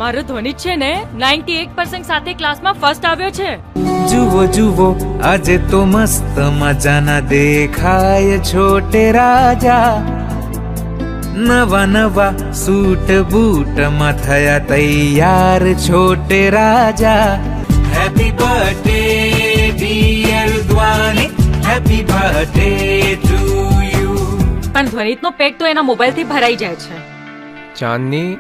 મારો ધ્વનિ છે ને 98% સાથે ક્લાસમાં ફર્સ્ટ આવ્યો છે. જુઓ જુઓ આજે તો મસ્ત મજાના દેખાય છોટે રાજા. નવા નવા સૂટ બૂટમાં થયા તૈયાર છોટે રાજા. હેપી બર્થડે ડિયર દ્વાને, હેપી બર્થડે ટુ યુ. પણ ધ્વનિતનો પેક તો એના મોબાઈલથી ભરાઈ જાય છે. ચાંદની,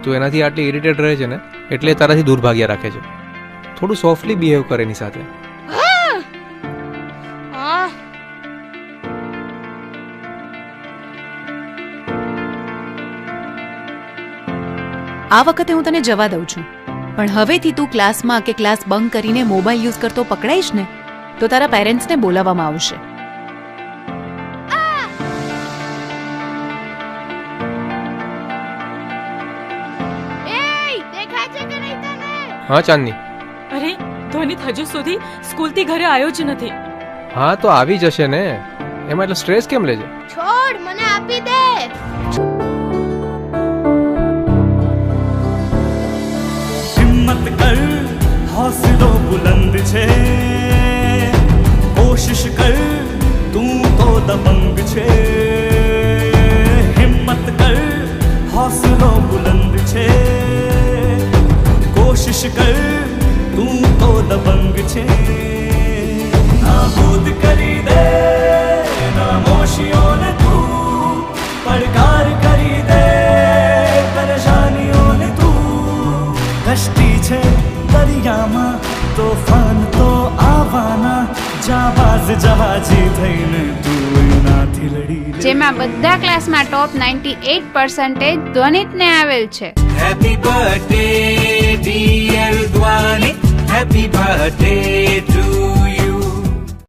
તું એનાથી આટલી ઇરિટેટ રહે છે ને એટલે તારાથી દૂર ભાગ્યા રાખે છે. થોડું સોફ્ટલી બિહેવ કરે એની સાથે. આ વખતે હું તને જવા દઉં છું, પણ હવેથી તું ક્લાસમાં કે ક્લાસ બંક કરીને મોબાઈલ યુઝ કરતો પકડાઈશ ને તો તારા પેરેન્ટ્સને બોલાવવામાં આવશે. હા ચાંદની. અરે ધ્વનિત હજુ સુધી સ્કૂલથી ઘરે આવ્યો જ નથી. હા તો આવી જશે ને, એમાં એટલે સ્ટ્રેસ કેમ લે છે? છોડ, મને આપી દે. हिम्मत कर, हौसलों बुलंद छे, कोशिश कर, तू तो दबंग छे. हिम्मत कर, हौसलों बुलंद छे, कोशिश कर, तू तो दबंग छे. नाबूद કરી દે નામોશીઓને તું, પડકાર કરી દે પરેશાનીઓને તું. કષ્ટી છે દરિયામાં તોફાન તો આવવાના, જાબાઝ જહાજી થઈને તું એનાથી લડી લે. જેમાં બધા ક્લાસમાં ટોપ 98% ધ્વનિતને આવેલ છે. હેપી બર્થડે ડિયર દ્વાને, હેપી બર્થડે